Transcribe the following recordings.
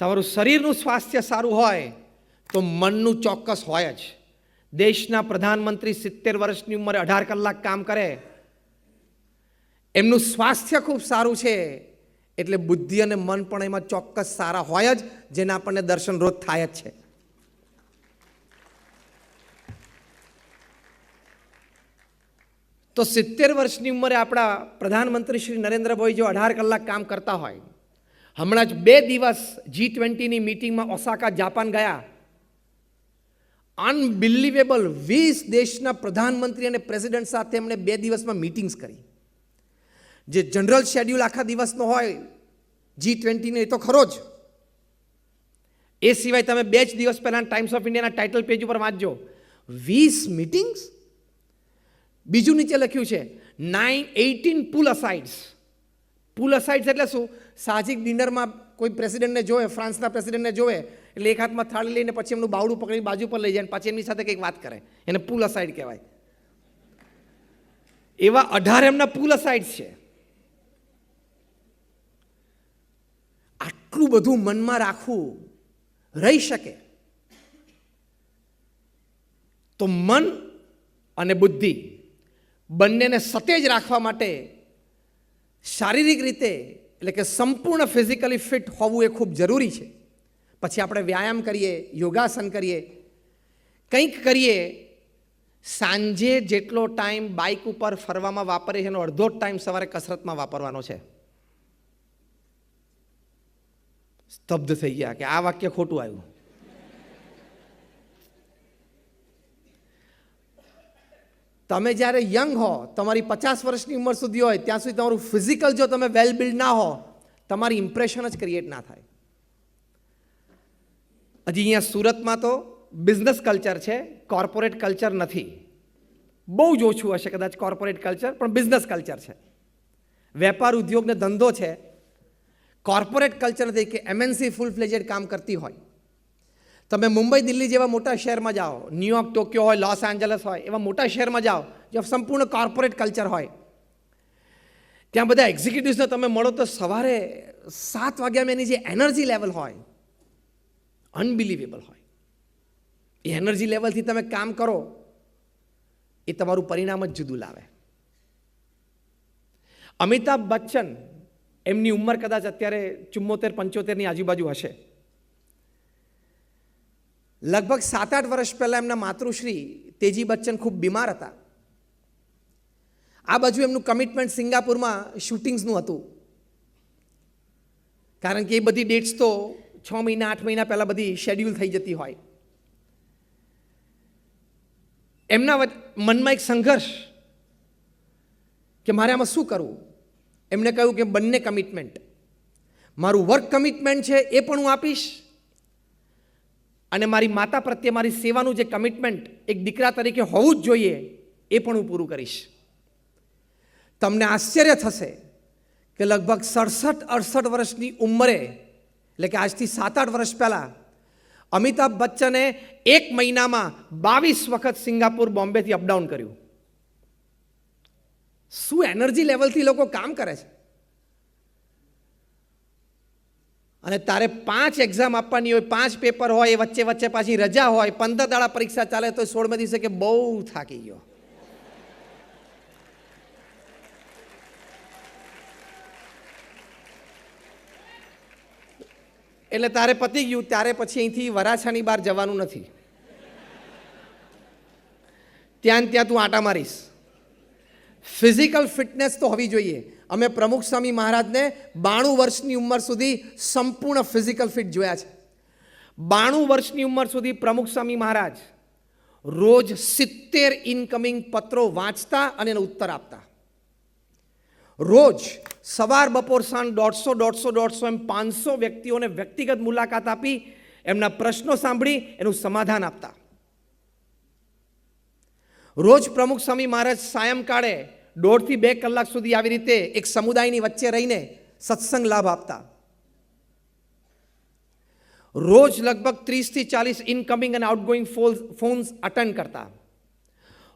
તમારું શરીરનું સ્વાસ્થ્ય સારું હોય તો મનનું ચોક્કસ હોય જ. દેશના પ્રધાનમંત્રી 70 વર્ષની ઉંમરે 18 કલાક કામ કરે, એમનું સ્વાસ્થ્ય ખૂબ સારું છે, એટલે બુદ્ધિ અને મન પણ એમાં ચોક્કસ સારા હોય જ, જેના આપણને દર્શન રોજ થાય જ છે. તો 70 વર્ષની ઉંમરે આપણા પ્રધાનમંત્રી શ્રી નરેન્દ્રભાઈ જો 18 કલાક કામ કરતા હોય, હમણાં જ 2 દિવસ G20ની મીટિંગમાં ઓસાકા જાપાન ગયા. અનબિલિવેબલ 20 દેશના પ્રધાનમંત્રી અને પ્રેસિડેન્ટ સાથે એમણે 2 દિવસમાં મીટિંગ્સ કરી. જે જનરલ શેડ્યુલ આખા દિવસનો હોય G20ને એ તો ખરો જ, એ સિવાય તમે 2 જ દિવસ પહેલાં ટાઈમ્સ ઓફ ઇન્ડિયાના ટાઇટલ પેજ ઉપર વાંચજો, 20 મીટિંગ્સ. બીજું નીચે લખ્યું છે 18 પુલ અસાઇડ્સ. પુલ અસાઇડ્સ એટલે શું? સાહજિક ડિનરમાં કોઈ પ્રેસિડેન્ટને જોવે, ફ્રાન્સના પ્રેસિડેન્ટને જોવે એટલે એક હાથમાં થાળી લઈને પછી એમનું બાવડું પકડી બાજુ પર લઈ જાય અને પછી એમની સાથે કંઈક વાત કરે, એને પુલ અસાઇડ કહેવાય. એવા 18 એમના પુલ અસાઇડ્સ છે. આટલું બધું મનમાં રાખવું રહી શકે તો મન અને બુદ્ધિ બંનેને સતેજ રાખવા માટે શારીરિક રીતે એટલે કે સંપૂર્ણ ફિઝિકલી ફિટ હોવું એ ખૂબ જરૂરી છે. પછી આપણે વ્યાયામ કરીએ, યોગાસન કરીએ, કંઈક કરીએ. સાંજે જેટલો ટાઈમ બાઇક ઉપર ફરવામાં વાપરીએ એનો અડધો ટાઈમ સવારે કસરતમાં વાપરવાનો છે. સ્તબ્ધ થઈ ગયા કે આ વાક્ય ખોટું આવ્યું. તમે જ્યારે યંગ હો, તમારી 50 વર્ષની ઉંમર સુધી હોય ત્યાં સુધી તમારું ફિઝિકલ જો તમે વેલ બિલ્ડ ના હો, તમારી ઇમ્પ્રેશન જ ક્રિએટ ના થાય. હજી અહીંયા સુરતમાં તો બિઝનેસ કલ્ચર છે, કોર્પોરેટ કલ્ચર નથી. બહુ જ ઓછું હશે કદાચ કોર્પોરેટ કલ્ચર, પણ બિઝનેસ કલ્ચર છે. વેપાર ઉદ્યોગને ધંધો છે. કોર્પોરેટ કલ્ચર નથી કે એમએનસી ફૂલ ફ્લેજેડ કામ કરતી હોય. તમે મુંબઈ, દિલ્હી જેવા મોટા શહેરમાં જાઓ, ન્યુયોર્ક, ટોક્યો હોય, લોસ એન્જલસ હોય, એવા મોટા શહેરમાં જાઓ જ્યાં સંપૂર્ણ કોર્પોરેટ કલ્ચર હોય. ત્યાં બધા એક્ઝિક્યુટિવ્સને તમે મળો તો સવારે 7 વાગ્યામાં એની જે એનર્જી લેવલ હોય અનબિલિવેબલ હોય. એ એનર્જી લેવલથી તમે કામ કરો એ તમારું પરિણામ જ જુદું લાવે. અમિતાભ બચ્ચન, એમની ઉંમર કદાચ અત્યારે 74-75ની આજુબાજુ હશે. લગભગ 7-8 વર્ષ પહેલાં એમના માતૃશ્રી તેજી બચ્ચન ખૂબ બીમાર હતા. આ બાજુ એમનું કમિટમેન્ટ સિંગાપુરમાં શૂટિંગ્સનું હતું, કારણ કે એ બધી ડેટ્સ તો 6 મહિના 8 મહિના પહેલાં બધી શેડ્યુલ થઈ જતી હોય. એમના મનમાં એક સંઘર્ષ કે મારે આમાં શું કરવું. એમણે કહ્યું કે બંને કમિટમેન્ટ, મારું વર્ક કમિટમેન્ટ છે એ પણ હું આપીશ, અને મારી માતા પ્રત્યે મારી સેવાનું જે કમિટમેન્ટ એક દીકરા તરીકે હોવું જ જોઈએ એ પણ હું પૂરું કરીશ. તમને આશ્ચર્ય થશે કે લગભગ 67-68 વર્ષની ઉંમરે, એટલે કે આજથી 7-8 વર્ષ પહેલાં, અમિતાભ બચ્ચને 1 મહિનામાં 22 વખત સિંગાપુર, બોમ્બેથી અપડાઉન કર્યું. શું એનર્જી લેવલથી લોકો કામ કરે છે. અને તારે 5 એક્ઝામ આપવાની હોય, 5 પેપર હોય, એ વચ્ચે વચ્ચે પાછી રજા હોય, 15 દાડા પરીક્ષા ચાલે તો 16મે દિવસે કે બહુ થાકી ગયો. એટલે તારે પતી ગયું, ત્યારે પછી અહીંથી વરાછાની બહાર જવાનું નથી. ત્યાં તું આટા મારીશ. ફિઝિકલ ફિટનેસ તો હોવી જોઈએ. અમે પ્રમુખ સ્વામી મહારાજને 92 વર્ષની ઉંમર સુધી સંપૂર્ણ ફિઝિકલ ફિટ જોયા છે. 92 વર્ષની ઉંમર સુધી પ્રમુખ સ્વામી મહારાજ રોજ 70 ઇનકમિંગ પત્રો વાંચતા અને એનો ઉત્તર આપતા. રોજ સવાર, બપોર, સાંજ 150 એમ 500 વ્યક્તિઓને વ્યક્તિગત મુલાકાત આપી એમના પ્રશ્નો સાંભળી એનું સમાધાન આપતા. રોજ પ્રમુખ સ્વામી મહારાજ સાયંકાળે 1.5 થી 2 કલાક સુધી આવી રીતે એક સમુદાયની વચ્ચે રહીને સત્સંગ લાભ આપતા. રોજ લગભગ 30 થી 40 ઇનકમિંગ અને આઉટગોઈંગ ફોન્સ અટેન્ડ કરતા.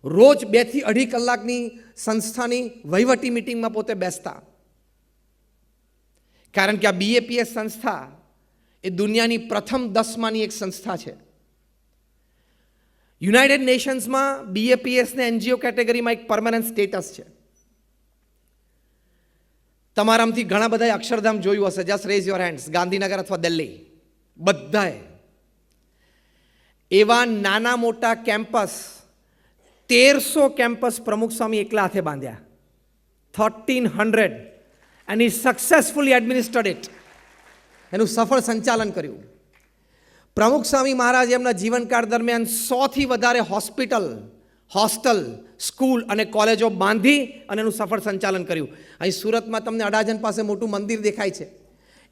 રોજ 2 થી 2.5 કલાકની સંસ્થાની વહીવટી મિટિંગમાં પોતે બેસતા. કારણ કે આ BAPS સંસ્થા એ દુનિયાની પ્રથમ 10માંની એક સંસ્થા છે. યુનાઇટેડ નેશન્સમાં BAPSને NGO કેટેગરીમાં એક પરમાનન્ટ સ્ટેટસ છે. તમારામાંથી ઘણા બધાએ અક્ષરધામ જોયું હશે. Just rays your hands. Gandhinagar અથવા દિલ્હી બધાએ એવા નાના મોટા કેમ્પસ 1300 કેમ્પસ પ્રમુખ સ્વામી એકલા હાથે બાંધ્યા. 1300 and he successfully administered it. એનું સફળ સંચાલન કર્યું. પ્રમુખ સ્વામી મહારાજ એમના જીવનકાળ દરમિયાન 100થી વધારે હોસ્પિટલ, હોસ્ટેલ, સ્કૂલ અને કોલેજો બાંધી અને એનું સફળ સંચાલન કર્યું. અહીં સુરતમાં તમને અડાજણ પાસે મોટું મંદિર દેખાય છે.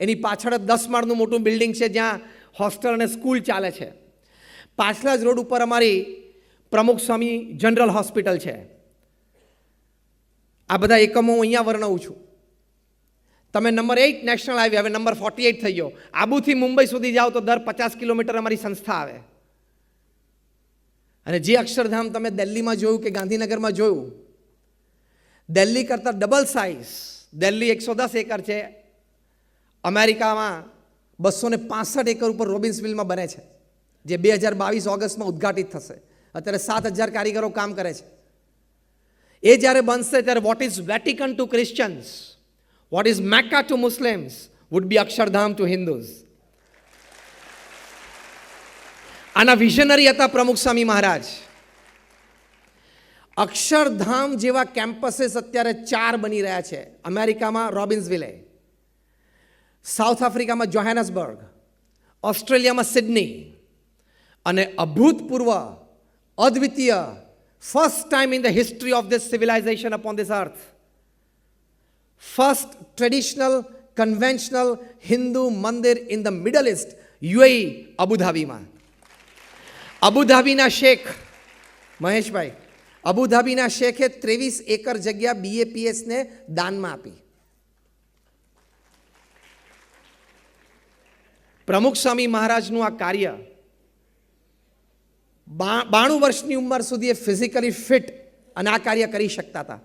એની પાછળ 10 માળનું મોટું બિલ્ડિંગ છે જ્યાં હોસ્ટેલ અને સ્કૂલ ચાલે છે. પાછલા જ રોડ ઉપર અમારી પ્રમુખ સ્વામી જનરલ હોસ્પિટલ છે. આ બધા એકમો હું અહીંયા વર્ણવું છું. તમે નંબર 8 નેશનલ હાઈવે, હવે નંબર 48 થઈ ગયો. આબુથી મુંબઈ સુધી જાઓ તો દર 50 કિલોમીટર અમારી સંસ્થા આવે. અને જે અક્ષરધામ તમે દિલ્હીમાં જોયું કે ગાંધીનગરમાં જોયું, દિલ્હી કરતાં ડબલ સાઇઝ. દિલ્હી 110 એકર છે, અમેરિકામાં 265 એકર ઉપર રોબિન્સવિલમાં બને છે, જે 2022 ઓગસ્ટમાં ઉદ્ઘાટિત થશે. અત્યારે 7000 કારીગરો કામ કરે છે. એ જ્યારે બનશે ત્યારે what is Vatican to Christians, what is Mecca to Muslims would be Akshardham to Hindus. આના વિઝનરી હતા પ્રમુખ સ્વામી મહારાજ. અક્ષરધામ જેવા કેમ્પસીસ અત્યારે 4 બની રહ્યા છે. અમેરિકામાં રોબિન્સવિલે, સાઉથ આફ્રિકામાં જોહાનસબર્ગ, ઓસ્ટ્રેલિયામાં સિડની, અને અભૂતપૂર્વ, અદ્વિતીય, first time in the history of this civilisation upon this earth, first traditional conventional Hindu mandir in the Middle East, UAE, Abu Dhabi માં. અબુ ધાબીના શેખ મહેશભાઈ, અબુ ધાબીના શેખે 23 એકર જગ્યા BAPSને દાનમાં આપી. પ્રમુખ સ્વામી મહારાજનું આ કાર્ય 92 વર્ષની ઉંમર સુધી એ ફિઝિકલી ફિટ અને આ કાર્ય કરી શકતા હતા.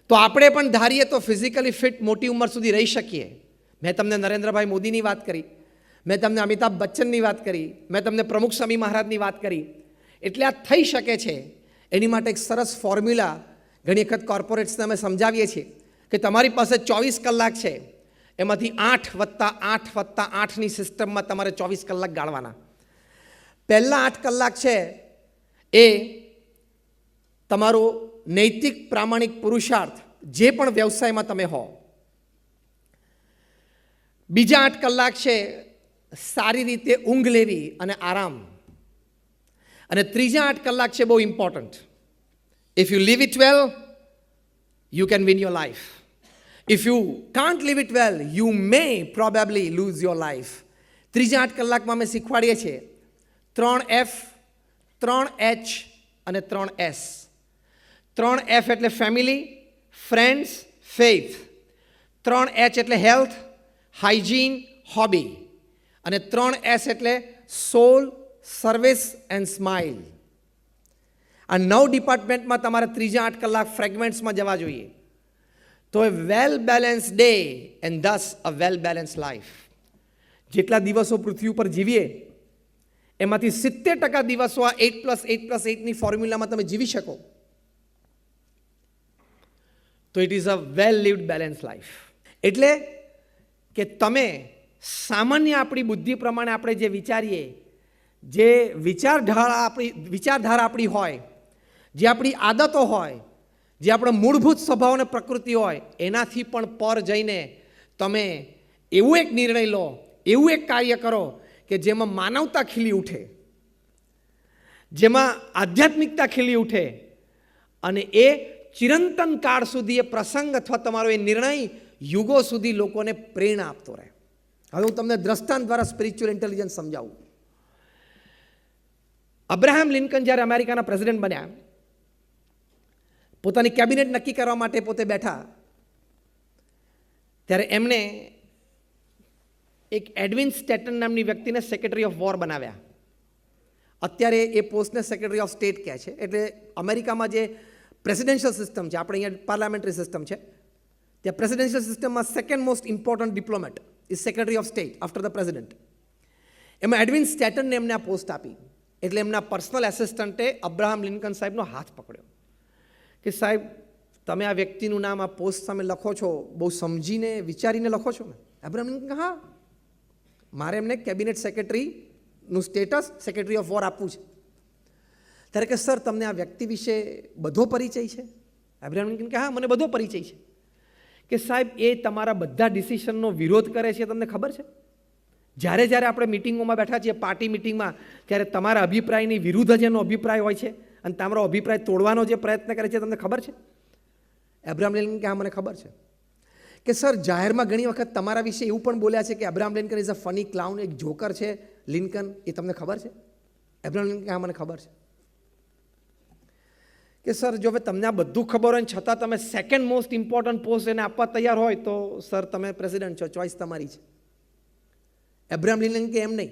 તો આપણે પણ ધારીએ તો ફિઝિકલી ફિટ મોટી ઉંમર સુધી રહી શકીએ. મેં તમને નરેન્દ્રભાઈ મોદીની વાત કરી, મેં તમને અમિતાભ બચ્ચનની વાત કરી, મેં તમને પ્રમુખ સ્વામી મહારાજની વાત કરી. એટલે આ થઈ શકે છે. એની માટે એક સરસ ફોર્મ્યુલા ઘણી વખત કોર્પોરેટ્સને અમે સમજાવીએ છીએ કે તમારી પાસે 24 કલાક છે, એમાંથી 8+8+8ની સિસ્ટમમાં તમારે 24 કલાક ગાળવાના. પહેલાં 8 કલાક છે એ તમારો નૈતિક પ્રામાણિક પુરુષાર્થ, જે પણ વ્યવસાયમાં તમે હો. બીજા 8 કલાક છે સારી રીતે ઊંઘ લેવી અને આરામ. અને ત્રીજા 8 કલાક છે બહુ important. If you live it well, you can win your life. If you can't live it well, you may probably lose your life. ત્રીજા 8 કલાકમાં અમે શીખવાડીએ છીએ 3F, 3H અને 3S. 3F એટલે ફેમિલી, ફ્રેન્ડ્સ, ફેઇથ. 3H એટલે health, hygiene, hobby. અને 3S એટલે સોલ, service and smile. આ 9 ડિપાર્ટમેન્ટમાં તમારે ત્રીજા 8 કલાક ફ્રેગમેન્ટ્સમાં જવા જોઈએ. તો a well balance day and thus a well balance life. જેટલા દિવસો પૃથ્વી ઉપર જીવીએ એમાંથી 70% દિવસો આ 8+8+8ની ફોર્મ્યુલામાં તમે જીવી શકો તો it is a well lived balance life. એટલે કે તમે સામાન્ય આપણી બુદ્ધિ પ્રમાણે આપણે જે વિચારીએ, જે વિચારધારા આપણી હોય, જે આપણી આદતો હોય, જે આપણા મૂળભૂત સ્વભાવ અને પ્રકૃતિ હોય, એનાથી પણ પર જઈને તમે એવું એક નિર્ણય લો, એવું એક કાર્ય કરો કે જેમાં માનવતા ખીલી ઉઠે, જેમાં આધ્યાત્મિકતા ખીલી ઉઠે, અને એ ચિરંતન કાળ સુધી એ પ્રસંગ અથવા તમારો એ નિર્ણય યુગો સુધી લોકોને પ્રેરણા આપતો રહે. હવે હું તમને દ્રષ્ટાંત દ્વારા સ્પિરિચ્યુઅલ ઇન્ટેલિજન્સ સમજાવું. અબ્રાહમ લિંકન જ્યારે અમેરિકાના પ્રેસિડેન્ટ બન્યા, પોતાની કેબિનેટ નક્કી કરવા માટે પોતે બેઠા, ત્યારે એમણે એક એડવિન સ્ટેટન નામની વ્યક્તિને સેક્રેટરી ઓફ વોર બનાવ્યા. અત્યારે એ પોસ્ટને સેક્રેટરી ઓફ સ્ટેટ કહે છે. એટલે અમેરિકામાં જે પ્રેસિડેન્શિયલ સિસ્ટમ છે, આપણે અહીંયા પાર્લામેન્ટરી સિસ્ટમ છે, ત્યાં પ્રેસિડેન્શિયલ સિસ્ટમમાં second most important diplomat is secretary of state after the president. એમાં એડવિન સ્ટેટનને એમને આ પોસ્ટ આપી એટલે એમના પર્સનલ એસિસ્ટન્ટે અબ્રાહમ લિંકન સાહેબનો હાથ પકડ્યો કે સાહેબ તમે આ વ્યક્તિનું નામ આ પોસ્ટ સામે લખો છો, બહુ સમજીને વિચારીને લખો છો ને? અબ્રાહમ લિંકન હા, મારે એમને કેબિનેટ સેક્રેટરીનું સ્ટેટસ સેક્રેટરી ઓફ વોર આપવું છે. ત્યારે કે સર તમને આ વ્યક્તિ વિશે બધો પરિચય છે? અબ્રાહમ લિંકન કે હા, મને બધો પરિચય છે. કે સાહેબ એ તમારા બધા ડિસિશનનો વિરોધ કરે છે, તમને ખબર છે? જ્યારે આપણે મિટિંગોમાં બેઠા છીએ, પાર્ટી મિટિંગમાં, ત્યારે તમારા અભિપ્રાયની વિરુદ્ધ જ એનો અભિપ્રાય હોય છે અને તમારો અભિપ્રાય તોડવાનો જે પ્રયત્ન કરે છે, તમને ખબર છે? અબ્રાહમ લિંકન કે હા, મને ખબર છે. કે સર જાહેરમાં ઘણી વખત તમારા વિશે એવું પણ બોલ્યા છે કે Abraham Lincoln is a funny clown, એક જોકર છે લિંકન, એ તમને ખબર છે? અબ્રાહમ લિંકન કે હા, મને ખબર છે. કે સર જો હવે તમને આ બધું ખબર હોય છતાં તમે સેકન્ડ મોસ્ટ ઇમ્પોર્ટન્ટ પોસ્ટ એને આપવા તૈયાર હોય તો સર તમે પ્રેસિડેન્ટ છો, ચોઇસ તમારી છે. અબ્રાહમ લિંકન કે એમ નહીં,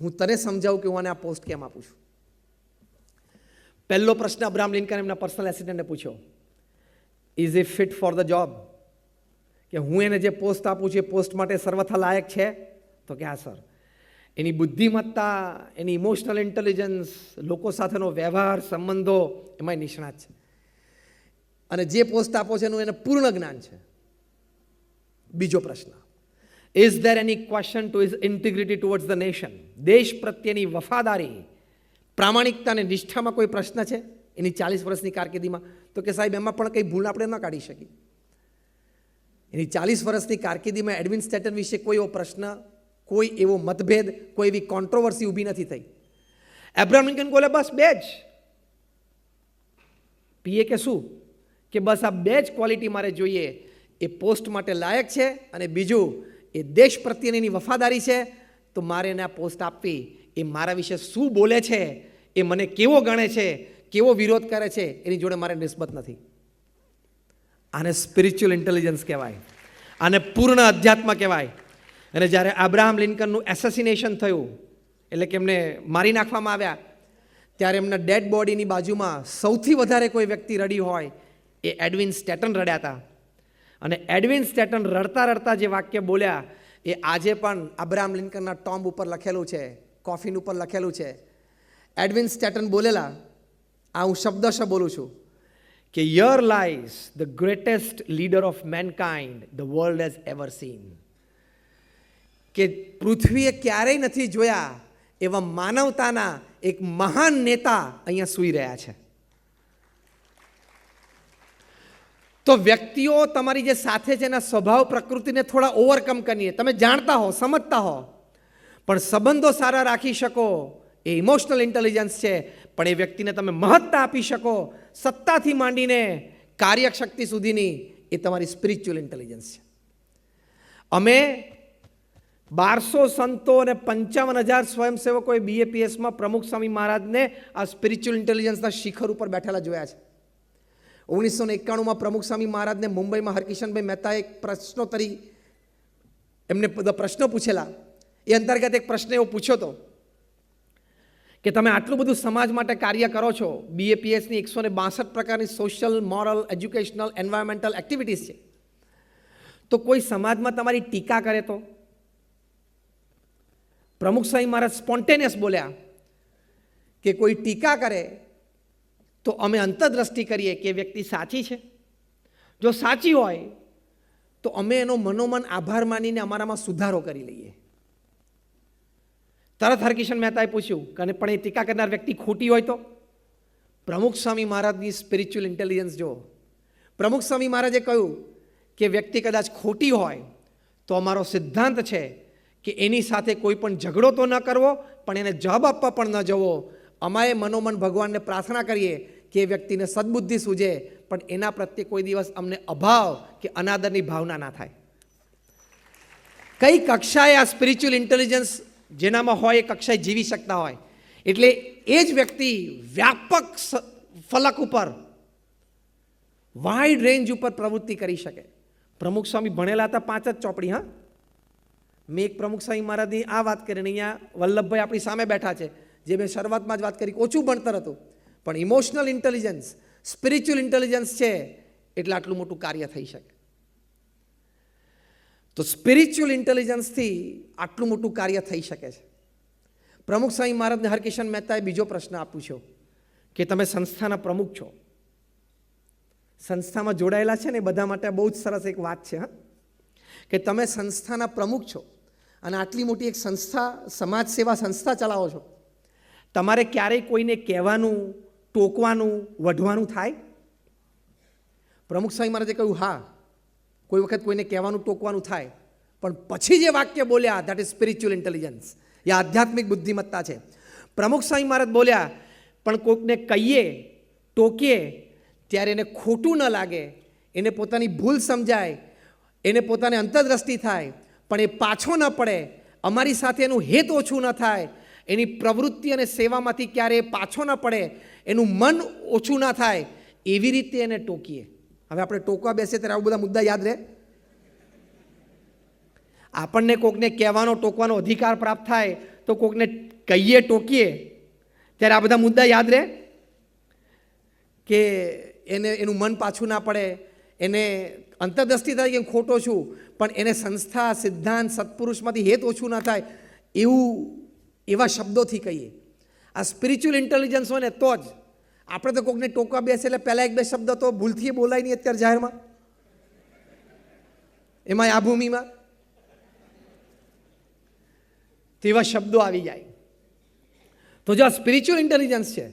હું તને સમજાવું કે હું આને આ પોસ્ટ કેમ આપું છું. પહેલો પ્રશ્ન અબ્રાહમ લિંકન એમના પર્સનલ એસિસ્ટન્ટને પૂછ્યો, is A fit for the job? કે હું એને જે પોસ્ટ આપું છું એ પોસ્ટ માટે સર્વથા લાયક છે? તો કે હા સર. એની બુદ્ધિમત્તા, એની ઇમોશનલ ઇન્ટેલિજન્સ, લોકો સાથેનો વ્યવહાર, સંબંધો એમાં નિષ્ણાત છે અને જે પોસ્ટ આપો છે એનું એને પૂર્ણ જ્ઞાન છે. બીજો પ્રશ્ન, is there any question to his integrity towards the nation? દેશ પ્રત્યેની વફાદારી, પ્રામાણિકતા અને નિષ્ઠામાં કોઈ પ્રશ્ન છે એની 40 વર્ષની કારકિર્દીમાં? તો કે સાહેબ એમાં પણ કંઈ ભૂલ આપણે ન કાઢી શકીએ. એની 40 વર્ષની કારકિર્દીમાં એડવિન સ્ટેટન વિશે કોઈ એવો પ્રશ્ન, કોઈ એવો મતભેદ, કોઈ એવી કોન્ટ્રોવર્સી ઊભી નથી થઈ. અબ્રાહમ લિંકન બોલે બસ બે જ. પીએ કે શું કે બસ આ બે જ ક્વોલિટી મારે જોઈએ, એ પોસ્ટ માટે લાયક છે અને બીજું એ દેશ પ્રત્યેની વફાદારી છે, તો મારે એને આ પોસ્ટ આપવી. એ મારા વિશે શું બોલે છે, એ મને કેવો ગણે છે, કેવો વિરોધ કરે છે, એની જોડે મારે નિસ્બત નથી. આને સ્પિરિચ્યુઅલ ઇન્ટેલિજન્સ કહેવાય, આને પૂર્ણ અધ્યાત્મ કહેવાય. અને જ્યારે અબ્રાહમ લિંકનનું એસેસિનેશન થયું, એટલે કે એમને મારી નાખવામાં આવ્યા, ત્યારે એમના ડેડ બોડીની બાજુમાં સૌથી વધારે કોઈ વ્યક્તિ રડી હોય એ એડવિન સ્ટેટન રડ્યા હતા. અને એડવિન સ્ટેટન રડતા રડતા જે વાક્ય બોલ્યા એ આજે પણ અબ્રાહમ લિંકનના ટોમ્બ ઉપર લખેલું છે, કોફિન ઉપર લખેલું છે. એડવિન સ્ટેટન બોલેલા, આ હું શબ્દશ બોલું છું કે here lies the greatest leader of mankind the world has ever scene. કે પૃથ્વીએ ક્યારેય નથી જોયા એવા માનવતાના એક મહાન નેતા અહીંયા સૂઈ રહ્યા છે. તો વ્યક્તિઓ તમારી જે સાથે છે એના સ્વભાવ પ્રકૃતિને થોડા ઓવરકમ કરીએ, તમે જાણતા હો, સમજતા હો, પણ સંબંધો સારા રાખી શકો એ ઇમોશનલ ઇન્ટેલિજન્સ છે. પણ એ વ્યક્તિને તમે મહત્તા આપી શકો, સત્તાથી માંડીને કાર્યશક્તિ સુધીની, એ તમારી સ્પિરિચ્યુઅલ ઇન્ટેલિજન્સ છે. અમે 1200 સંતો અને 55,000 સ્વયંસેવકોએ BAPSમાં પ્રમુખ સ્વામી મહારાજને આ સ્પિરિચ્યુઅલ ઇન્ટેલિજન્સના શિખર ઉપર બેઠેલા જોયા છે. 1991માં પ્રમુખ સ્વામી મહારાજને મુંબઈમાં હરકિશનભાઈ મહેતાએ એક પ્રશ્નોત્તરી એમને પ્રશ્નો પૂછેલા. એ અંતર્ગત એક પ્રશ્ન એવો પૂછ્યો હતો કે તમે આટલું બધું સમાજ માટે કાર્ય કરો છો, BAPSની 162 પ્રકારની social, moral, educational, environmental activities છે, તો કોઈ સમાજમાં તમારી ટીકા કરે તો? પ્રમુખ સ્વામી મહારાજ સ્પોન્ટેનિયસ બોલ્યા કે કોઈ ટીકા કરે તો અમે અંતર્દ્રષ્ટિ કરીએ કે વ્યક્તિ સાચી છે. જો સાચી હોય તો અમે એનો મનોમન આભાર માનીને અમારામાં સુધારો કરી લઈએ. તરત હરકિશન મહેતાએ પૂછ્યું કે પણ એ ટીકા કરનાર વ્યક્તિ ખોટી હોય તો? પ્રમુખ સ્વામી મહારાજની સ્પિરિચ્યુઅલ ઇન્ટેલિજન્સ જો. પ્રમુખ સ્વામી મહારાજે કહ્યું કે વ્યક્તિ કદાચ ખોટી હોય તો અમારો સિદ્ધાંત છે કે એની સાથે કોઈ પણ ઝઘડો તો ન કરવો, પણ એને જવાબ આપવા પણ ન જવો. અમારે મનોમન ભગવાનને પ્રાર્થના કરીએ કે એ વ્યક્તિને સદબુદ્ધિ સૂજે, પણ એના પ્રત્યે કોઈ દિવસ અમને અભાવ કે અનાદરની ભાવના ના થાય. કઈ કક્ષાએ આ સ્પિરિચ્યુઅલ ઇન્ટેલિજન્સ જેનામાં હોય એ કક્ષાએ જીવી શકતા હોય, એટલે એ જ વ્યક્તિ વ્યાપક ફલક ઉપર, વાઇડ રેન્જ ઉપર પ્રવૃત્તિ કરી શકે. પ્રમુખ સ્વામી ભણેલા હતા 5 જ ચોપડી. હા, મેં એક પ્રમુખ સ્વામી મહારાજની આ વાત કરીને, અહીંયા વલ્લભભાઈ આપણી સામે બેઠા છે, જે મેં શરૂઆતમાં જ વાત કરી, ઓછું ભણતર હતું, પણ ઇમોશનલ ઇન્ટેલિજન્સ, સ્પિરિચ્યુઅલ ઇન્ટેલિજન્સ છે એટલે આટલું મોટું કાર્ય થઈ શકે. તો સ્પિરિચ્યુઅલ ઇન્ટેલિજન્સથી આટલું મોટું કાર્ય થઈ શકે છે. પ્રમુખ સ્વામી મહારાજને હરકિશન મહેતાએ બીજો પ્રશ્ન પૂછ્યો કે તમે સંસ્થાના પ્રમુખ છો, સંસ્થામાં જોડાયેલા છે ને, બધા માટે બહુ જ સરસ એક વાત છે હા, કે તમે સંસ્થાના પ્રમુખ છો અને આટલી મોટી એક સંસ્થા, સમાજ સેવા સંસ્થા ચલાવો છો, તમારે ક્યારેય કોઈને કહેવાનું, ટોકવાનું, વઢવાનું થાય? પ્રમુખ સ્વામી મહારાજે કહ્યું હા, કોઈ વખત કોઈને કહેવાનું, ટોકવાનું થાય, પણ પછી જે વાક્ય બોલ્યા, ધેટ ઇઝ સ્પિરિચ્યુઅલ ઇન્ટેલિજન્સ, એ આધ્યાત્મિક બુદ્ધિમત્તા છે. પ્રમુખ સ્વામી મહારાજ બોલ્યા, પણ કોઈકને કહીએ, ટોકીએ ત્યારે એને ખોટું ન લાગે, એને પોતાની ભૂલ સમજાય, એને પોતાને અંતરદ્રષ્ટિ થાય, પણ એ પાછો ન પડે, અમારી સાથે એનું હિત ઓછું ન થાય, એની પ્રવૃત્તિ અને સેવામાંથી ક્યારેય પાછો ન પડે, એનું મન ઓછું ન થાય, એવી રીતે એને ટોકીએ. હવે આપણે ટોકવા બેસીએ ત્યારે આવું બધા મુદ્દા યાદ રહે? આપણને કોકને કહેવાનો, ટોકવાનો અધિકાર પ્રાપ્ત થાય તો કોકને કહીએ, ટોકીએ ત્યારે આ બધા મુદ્દા યાદ રહે કે એનું મન પાછું ના પડે, એને અંતરદ્રષ્ટિ થાય કે ખોટો છું, પણ એને સંસ્થા, સિદ્ધાંત, સત્પુરુષમાંથી હેત ઓછું ના થાય, એવા શબ્દોથી કહીએ. આ સ્પિરિચ્યુઅલ ઇન્ટેલિજન્સ હોય ને તો જ. આપણે તો કોકને ટોકવા બેસે એટલે પહેલાં એક બે શબ્દ તો ભૂલથી બોલાય નહીં અત્યારે જાહેરમાં, એમાં આ ભૂમિમાં તેવા શબ્દો આવી જાય. તો જો આ સ્પિરિચ્યુઅલ ઇન્ટેલિજન્સ છે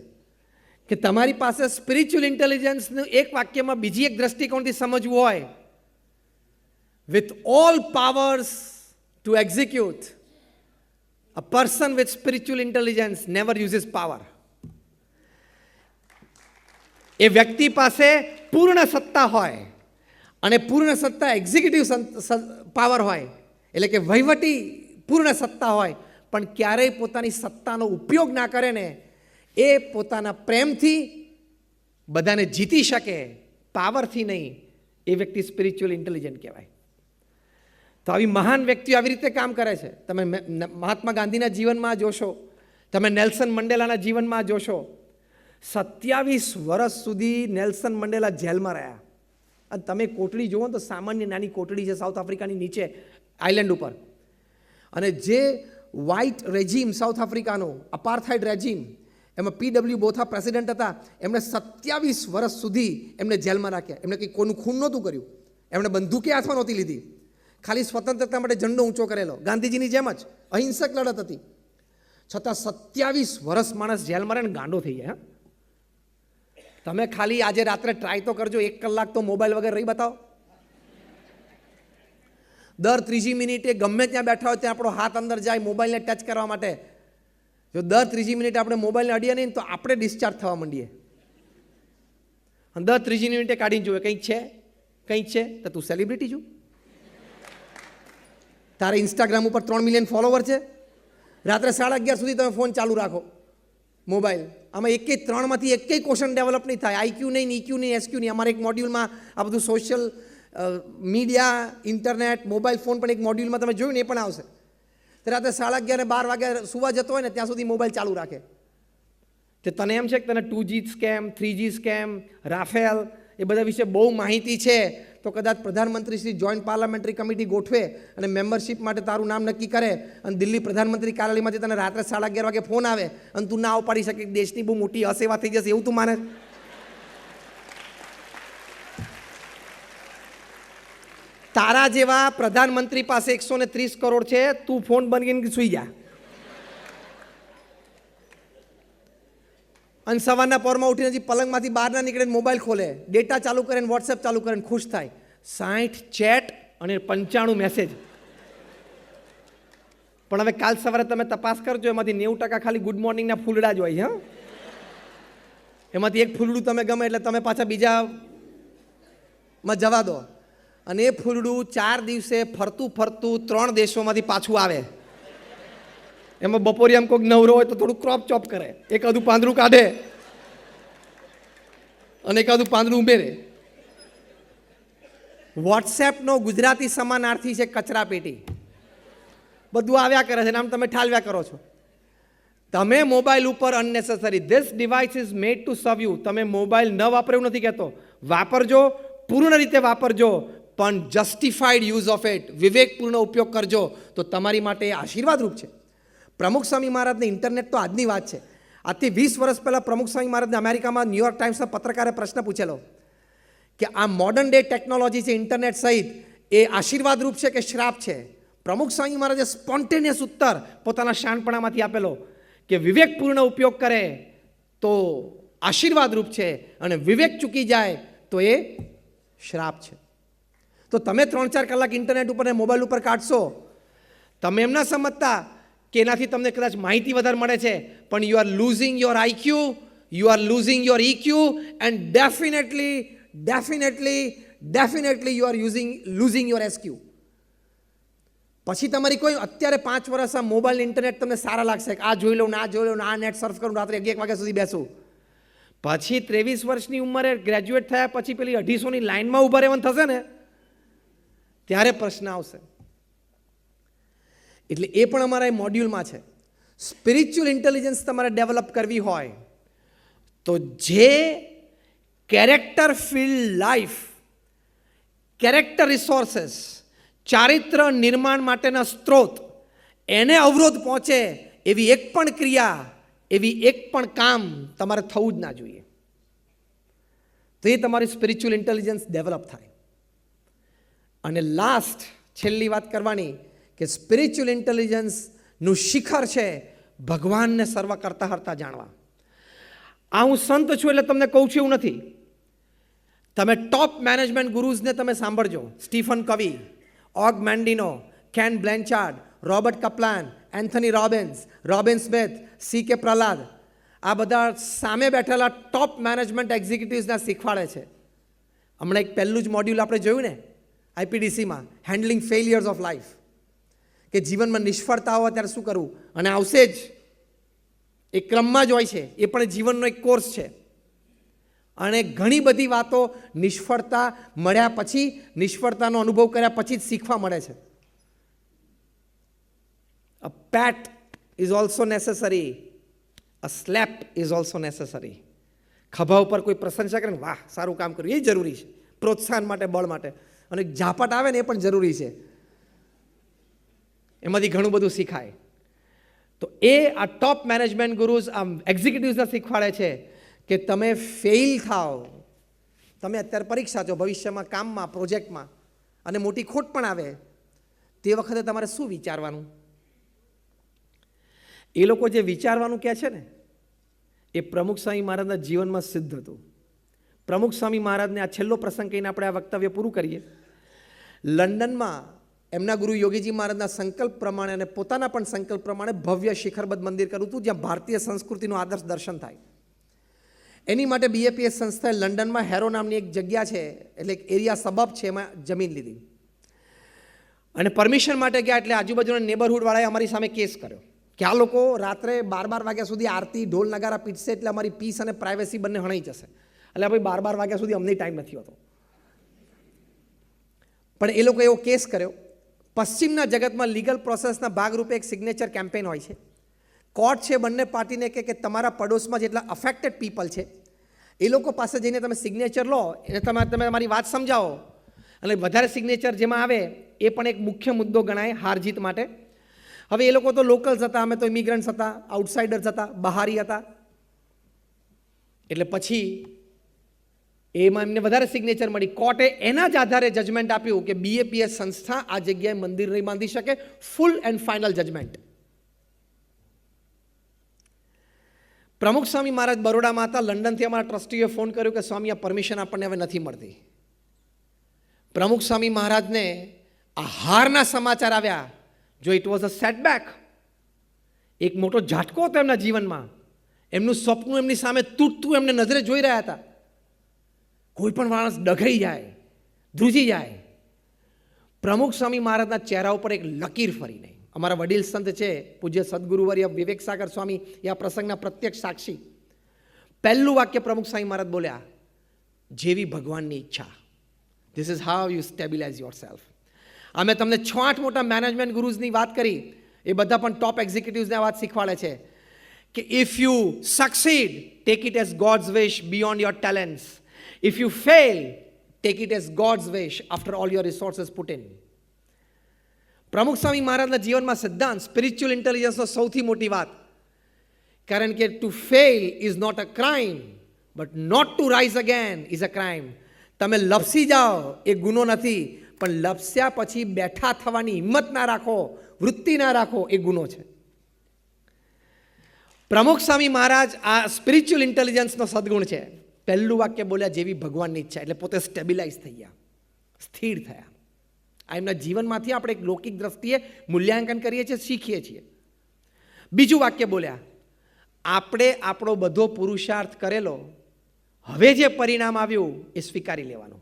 કે તમારી પાસે સ્પિરિચ્યુઅલ ઇન્ટેલિજન્સનું એક વાક્યમાં બીજી એક દ્રષ્ટિકોણથી સમજવું હોય, with all powers to execute, a person with spiritual intelligence never uses power. એ વ્યક્તિ પાસે પૂર્ણ સત્તા હોય અને પૂર્ણ સત્તા એક્ઝિક્યુટિવ પાવર હોય, એટલે કે વહીવટી પૂર્ણ સત્તા હોય, પણ ક્યારેય પોતાની સત્તાનો ઉપયોગ ના કરે ને, એ પોતાના પ્રેમથી બધાને જીતી શકે, પાવરથી નહીં, એ વ્યક્તિ સ્પિરિચ્યુઅલ ઇન્ટેલિજન્ટ કહેવાય. તો આવી મહાન વ્યક્તિઓ આવી રીતે કામ કરે છે. તમે મહાત્મા ગાંધીના જીવનમાં જોશો, તમે નેલ્સન મંડેલાના જીવનમાં જોશો, 27 વર્ષ સુધી નેલ્સન મંડેલા જેલમાં રહ્યા. અને તમે કોટડી જુઓ તો સામાન્ય નાની કોટડી છે સાઉથ આફ્રિકાની નીચે આઇલેન્ડ ઉપર, અને જે વ્હાઇટ રેજીમ સાઉથ આફ્રિકાનો અપાર્થાઇડ રેજીમ, એમાં PW બોથા પ્રેસિડેન્ટ હતા, એમણે 27 વર્ષ સુધી એમને જેલમાં રાખ્યા. એમને કંઈ કોઈનું ખૂન નહોતું કર્યું, એમણે બંદૂકે હાથમાં નહોતી લીધી, ખાલી સ્વતંત્રતા માટે ઝંડો ઊંચો કરેલો, ગાંધીજીની જેમ જ અહિંસક લડત હતી. છતાં 27 વર્ષ માણસ જેલમાં રહે ને ગાંડો થઈ જાય. તમે ખાલી આજે રાત્રે ટ્રાય તો કરજો, 1 કલાક તો મોબાઈલ વગર રહી બતાવો. દર 3જી મિનિટે ગમે ત્યાં બેઠા હોય ત્યાં આપણો હાથ અંદર જાય મોબાઈલને ટચ કરવા માટે. જો દર 3જી મિનિટે આપણે મોબાઈલને અડીએ નહીં તો આપણે ડિસ્ચાર્જ થવા માંડીએ. અને દર 3જી મિનિટે કાઢીને જોઈએ કંઈક છે તો તું સેલિબ્રિટી છું, તારે ઇન્સ્ટાગ્રામ ઉપર 3 મિલિયન ફોલોવર છે, રાત્રે 11:30 સુધી તમે ફોન ચાલુ રાખો, મોબાઈલ. આમાં એકેય 3માંથી એકેય ક્વેશ્ચન ડેવલપ નહીં થાય, IQ નહીં, EQ નહીં, SQ નહીં. અમારે એક મોડ્યુલમાં આ બધું social media, internet, mobile phone પણ એક મોડ્યુલમાં તમે જોયું ને એ પણ આવશે. તો રાત્રે 11:30 12 વાગે સુવા જતો હોય ને ત્યાં સુધી મોબાઈલ ચાલુ રાખે. તો તને એમ છે કે તને 2G scam, 3G scam, Rafale એ બધા વિશે બહુ માહિતી છે, તો કદાચ પ્રધાનમંત્રી શ્રી જોઈન્ટ પાર્લામેન્ટરી કમિટી ગોઠવે અને મેમ્બરશિપ માટે તારું નામ નક્કી કરે, અને દિલ્હી પ્રધાનમંત્રી કાર્યાલયમાંથી તને રાત્રે 11:30 વાગે ફોન આવે અને તું ના ઉપાડી શકે, દેશની બહુ મોટી અસેવા થઈ જશે, એવું તું માને? તારા જેવા પ્રધાનમંત્રી પાસે 130 કરોડ છે, તું ફોન બંધ કરીને સૂઈ જા અને સવારના પોરમાં ઉઠીને હજી પલંગમાંથી બહાર ના નીકળે, મોબાઈલ ખોલે, ડેટા ચાલુ કરે, વોટ્સએપ ચાલુ કરે, ખુશ થાય. 60 ચેટ અને 95 મેસેજ. પણ હવે કાલ સવારે તમે તપાસ કરજો, એમાંથી 90% ખાલી ગુડ મોર્નિંગના ફૂલડા જ હોય છે. એમાંથી એક ફૂલડું તમે ગમે એટલે તમે પાછા બીજામાં જવા દો, અને એ ફૂલડું 4 દિવસે ફરતું 3 દેશોમાંથી પાછું આવે. એમાં બપોરે આમ કોઈક નવરો હોય તો થોડું ક્રોપ ચોપ કરે, એકાદું પાંદડું કાઢે અને એકાદું પાંદડું ઉમેરે. વોટ્સએપનો ગુજરાતી સમાનાર્થી છે કચરા પેટી. બધું આવ્યા કરે છે, આમ તમે ઠાલવ્યા કરો છો. તમે મોબાઈલ ઉપર અનનેસેસરી, this device is made two સર્વ યુ. તમે મોબાઈલ ન વાપરો એવું નથી કહેતો, વાપરજો, પૂર્ણ રીતે વાપરજો, પણ જસ્ટિફાઈડ યુઝ ઓફ ઇટ, વિવેકપૂર્ણ ઉપયોગ કરજો તો તમારી માટે આશીર્વાદરૂપ છે. પ્રમુખ સ્વામી મહારાજને ઇન્ટરનેટ તો આજની વાત છે. આજથી 20 વર્ષ પહેલાં પ્રમુખ સ્વામી મહારાજને અમેરિકામાં ન્યૂયોર્ક ટાઈમ્સના પત્રકારે પ્રશ્ન પૂછેલો કે આ મોડર્ન ડે ટેકનોલોજી છે ઇન્ટરનેટ સહિત એ આશીર્વાદ રૂપ છે કે શ્રાપ છે. પ્રમુખ સ્વામી મહારાજે સ્પોન્ટેનિયસ ઉત્તર પોતાના શાણપણામાંથી આપેલો કે વિવેકપૂર્ણ ઉપયોગ કરે તો આશીર્વાદ રૂપ છે અને વિવેક ચૂકી જાય તો એ શ્રાપ છે. તો તમે 3-4 કલાક ઇન્ટરનેટ ઉપર ને મોબાઈલ ઉપર કાઢશો, તમે એમ ના સમજતા કે એનાથી તમને કદાચ માહિતી વધારે મળે છે, પણ you are losing your IQ, you are losing your EQ and definitely you are losing your SQ. પછી તમારી કોઈ અત્યારે 5 વર્ષ આ મોબાઈલ ઇન્ટરનેટ તમને સારા લાગશે કે આ જોઈ લઉં ને આ જોઈ લઉં ને આ નેટ સર્ફ કરું રાત્રે 11 વાગ્યા સુધી બેસું. પછી 23 વર્ષની ઉંમરે ગ્રેજ્યુએટ થયા પછી પેલી 250ની લાઇનમાં ઊભા રહેવાનું થશે ને ત્યારે પ્રશ્ન આવશે. એટલે એ પણ અમારા એ મોડ્યુલમાં છે. સ્પિરિચ્યુઅલ ઇન્ટેલિજન્સ તમારે ડેવલપ કરવી હોય તો જે character field life, character resources, ચારિત્ર નિર્માણ માટેના સ્ત્રોત એને અવરોધ પહોંચે એવી એક પણ ક્રિયા, એવી એક પણ કામ તમારે થવું જ ના જોઈએ. તો એ તમારી સ્પિરિચ્યુઅલ ઇન્ટેલિજન્સ ડેવલપ થાય. અને લાસ્ટ છેલ્લી વાત કરવાની કે સ્પિરિચ્યુઅલ ઇન્ટેલિજન્સનું શિખર છે ભગવાનને સર્વ કરતા હરતા જાણવા. આ હું સંત છું એટલે તમને કહું છું એવું નથી. તમે ટોપ મેનેજમેન્ટ ગુરુઝને તમે સાંભળજો. Stephen Covey, Og Mandino, Ken Blanchard, Robert Kaplan, Anthony Robbins, Robin Smith, C.K. Prahalad, આ બધા સામે બેઠેલા ટોપ મેનેજમેન્ટ એક્ઝિક્યુટિવ્સના શીખવાડે છે. હમણાં એક પહેલું જ મોડ્યુલ આપણે જોયું ને IPDCમાં, હેન્ડલિંગ ફેલિયર્સ ઓફ લાઈફ, કે જીવનમાં નિષ્ફળતા હોય ત્યારે શું કરવું. અને આવશે જ, એ ક્રમમાં જ હોય છે, એ પણ જીવનનો એક કોર્સ છે. અને ઘણી બધી વાતો નિષ્ફળતા મળ્યા પછી, નિષ્ફળતાનો અનુભવ કર્યા પછી જ શીખવા મળે છે. A pat is also necessary, a slap is also necessary. ખભા ઉપર કોઈ પ્રશંસા કરે ને વાહ સારું કામ કર્યું, એ જરૂરી છે પ્રોત્સાહન માટે, બળ માટે. અને ઝાપટ આવે ને એ પણ જરૂરી છે, એમાંથી ઘણું બધું શીખાય. તો એ આ ટોપ મેનેજમેન્ટ ગુરુઝ આ એક્ઝિક્યુટિવ્સને શીખવાડે છે કે તમે ફેઇલ થાઓ, તમે અત્યારે પરીક્ષા છો, ભવિષ્યમાં કામમાં, પ્રોજેક્ટમાં, અને મોટી ખોટ પણ આવે તે વખતે તમારે શું વિચારવાનું. એ લોકો જે વિચારવાનું કહે છે ને એ પ્રમુખ સ્વામી મહારાજના જીવનમાં સિદ્ધ હતું. પ્રમુખ સ્વામી મહારાજને આ છેલ્લો પ્રસંગ કહીને આપણે આ વક્તવ્ય પૂરું કરીએ. લંડનમાં એમના ગુરુ યોગીજી મહારાજના સંકલ્પ પ્રમાણે અને પોતાના પણ સંકલ્પ પ્રમાણે ભવ્ય શિખરબદ્ધ મંદિર કર્યું હતું જ્યાં ભારતીય સંસ્કૃતિનું આદર્શ દર્શન થાય. એની માટે BAPS સંસ્થાએ લંડનમાં હેરો નામની એક જગ્યા છે, એટલે એક એરિયા સબબ છે, એમાં જમીન લીધી. અને પરમિશન માટે ગયા એટલે આજુબાજુના નેબરહુડવાળાએ અમારી સામે કેસ કર્યો કે આ લોકો રાત્રે 12 વાગ્યા સુધી આરતી ઢોલ નગારા પીટશે એટલે અમારી પીસ અને પ્રાઇવેસી બંને હણાઈ જશે. એટલે ભાઈ 12 વાગ્યા સુધી અમને ટાઈમ નથી હોતો. પણ એ લોકો એવો કેસ કર્યો. પશ્ચિમના જગતમાં લીગલ પ્રોસેસના ભાગરૂપે એક સિગ્નેચર કેમ્પેન હોય છે. કોર્ટ છે બંને પાર્ટીને કે તમારા પડોશમાં જેટલા અફેક્ટેડ પીપલ છે એ લોકો પાસે જઈને તમે સિગ્નેચર લો, એને તમે તમારી વાત સમજાવો. અને વધારે સિગ્નેચર જેમાં આવે એ પણ એક મુખ્ય મુદ્દો ગણાય હાર જીત માટે. હવે એ લોકો તો લોકલ્સ હતા, અમે તો ઇમિગ્રન્ટ્સ હતા, આઉટસાઇડર્સ હતા, બહારી હતા. એટલે પછી એમાં એમને વધારે સિગ્નેચર મળી. કોર્ટે એના જ આધારે જજમેન્ટ આપ્યું કે BAPS સંસ્થા આ જગ્યાએ મંદિર નહીં બાંધી શકે. Full and final judgement. Pramukh Swami મહારાજ બરોડામાં હતા. લંડનથી અમારા ટ્રસ્ટીએ ફોન કર્યો કે સ્વામી આ પરમિશન આપણને હવે નથી મળતી. પ્રમુખ સ્વામી મહારાજને આ હારના સમાચાર આવ્યા. જો ઇટ વોઝ અ સેટબેક, એક મોટો ઝાટકો હતો એમના જીવનમાં. એમનું સપનું એમની સામે તૂટતું એમને નજરે જોઈ રહ્યા હતા. કોઈ પણ માણસ ડઘાઈ જાય, ધ્રુજી જાય. પ્રમુખ સ્વામી મહારાજના ચહેરા ઉપર એક લકીર ફરી નહીં. અમારા વડીલ સંત છે પૂજ્ય સદગુરુવર્ય વિવેક સાગર સ્વામી, એ આ પ્રસંગના પ્રત્યક્ષ સાક્ષી. પહેલું વાક્ય પ્રમુખ સ્વામી મહારાજ બોલ્યા, જેવી ભગવાનની ઈચ્છા. This is how you stabilise your self. અમે તમને 6-8 મોટા મેનેજમેન્ટ ગુરુઝની વાત કરી, એ બધા પણ ટોપ એક્ઝિક્યુટિવ્સને વાત શીખવાડે છે કે if you succeed take it as God's wish beyond your talents. If you fail, take it as God's wish after all your resources put in. પ્રમુખ સ્વામી મહારાજના જીવનમાં સિદ્ધાંત સ્પિરિચ્યુઅલ ઇન્ટેલિજન્સનો સૌથી મોટી વાત, કારણ કે to fail is not a crime but not to rise again is a crime. તમે લપસી જાઓ એ ગુનો નથી, પણ લપસ્યા પછી બેઠા થવાની હિંમત ના રાખો, વૃત્તિ ના રાખો, એ ગુનો છે. પ્રમુખ સ્વામી મહારાજ આ સ્પિરિચ્યુઅલ ઇન્ટેલિજન્સનો સદગુણ છે. પહેલું વાક્ય બોલ્યા જેવી ભગવાનની ઈચ્છા, એટલે પોતે સ્ટેબિલાઇઝ થઈ ગયા, સ્થિર થયા. આ એમના જીવનમાંથી આપણે એક લૌકિક દ્રષ્ટિએ મૂલ્યાંકન કરીએ છીએ, શીખીએ છીએ. બીજું વાક્ય બોલ્યા, આપણે આપણો બધો પુરુષાર્થ કરેલો, હવે જે પરિણામ આવ્યું એ સ્વીકારી લેવાનું.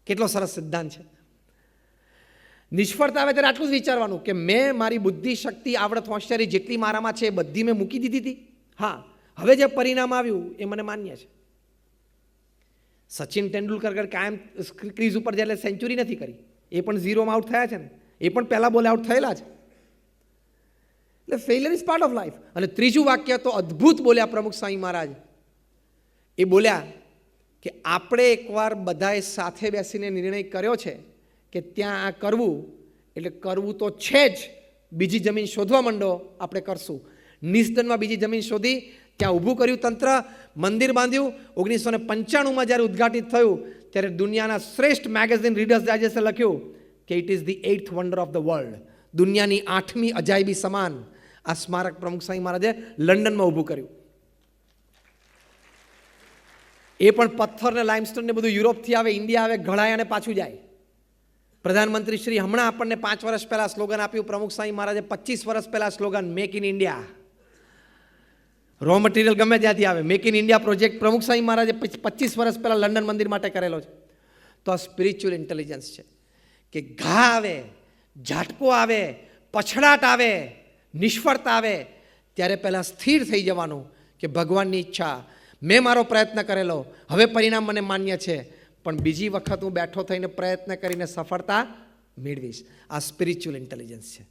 કેટલો સરસ સિદ્ધાંત છે. નિષ્ફળતા આવે ત્યારે આટલું જ વિચારવાનું કે મેં મારી બુદ્ધિ, શક્તિ, આવડત, હોશિયારી જેટલી મારામાં છે એ બધી મેં મૂકી દીધી હતી. હા, હવે જે પરિણામ આવ્યું એ મને માન્ય છે. સચિન તેંડુલકર કાયમ ક્રીઝ ઉપર જાય એટલે સેન્ચુરી નથી કરી, એ પણ ઝીરોમાં આઉટ થયા છે ને, એ પણ પહેલા બોલે આઉટ થયેલા છે. એટલે failure is part of life. અને ત્રીજું વાક્ય તો અદ્ભુત બોલ્યા પ્રમુખ સ્વામી મહારાજ. એ બોલ્યા કે આપણે એકવાર બધાએ સાથે બેસીને નિર્ણય કર્યો છે કે ત્યાં આ કરવું, એટલે કરવું તો છે જ. બીજી જમીન શોધવા માંડો, આપણે કરશું. નિસ્દનમાં બીજી જમીન શોધી, ત્યાં ઊભું કર્યું તંત્ર, મંદિર બાંધ્યું. 1995માં જ્યારે ઉદ્ઘાટિત થયું ત્યારે દુનિયાના શ્રેષ્ઠ મેગેઝિન રીડર્સ ડાયજેસ્ટે લખ્યું કે it is the 8th wonder of the world. દુનિયાની 8મી અજાયબી સમાન આ સ્મારક પ્રમુખ સ્વામી મહારાજે લંડનમાં ઊભું કર્યું. એ પણ પથ્થર ને લાઇમસ્ટોન ને બધું યુરોપથી આવે, ઇન્ડિયા આવે, ઘડાય અને પાછું જાય. પ્રધાનમંત્રી શ્રી હમણાં આપણને 5 વર્ષ પહેલાં સ્લોગન આપ્યું, પ્રમુખ સ્વામી મહારાજે 25 વર્ષ પહેલાં slogan make in India. Raw material ગમે ત્યાંથી આવે, મેક ઇન ઇન્ડિયા પ્રોજેક્ટ પ્રમુખ સ્વામી મહારાજે 25 વર્ષ પહેલાં લંડન મંદિર માટે કરેલો છે. તો આ સ્પિરિચ્યુઅલ ઇન્ટેલિજન્સ છે કે ઘા આવે, ઝાટકો આવે, પછડાટ આવે, નિષ્ફળતા આવે, ત્યારે પહેલાં સ્થિર થઈ જવાનું કે ભગવાનની ઈચ્છા, મેં મારો પ્રયત્ન કરેલો, હવે પરિણામ મને માન્ય છે, પણ બીજી વખત હું બેઠો થઈને પ્રયત્ન કરીને સફળતા મેળવીશ. આ સ્પિરિચ્યુઅલ ઇન્ટેલિજન્સ છે.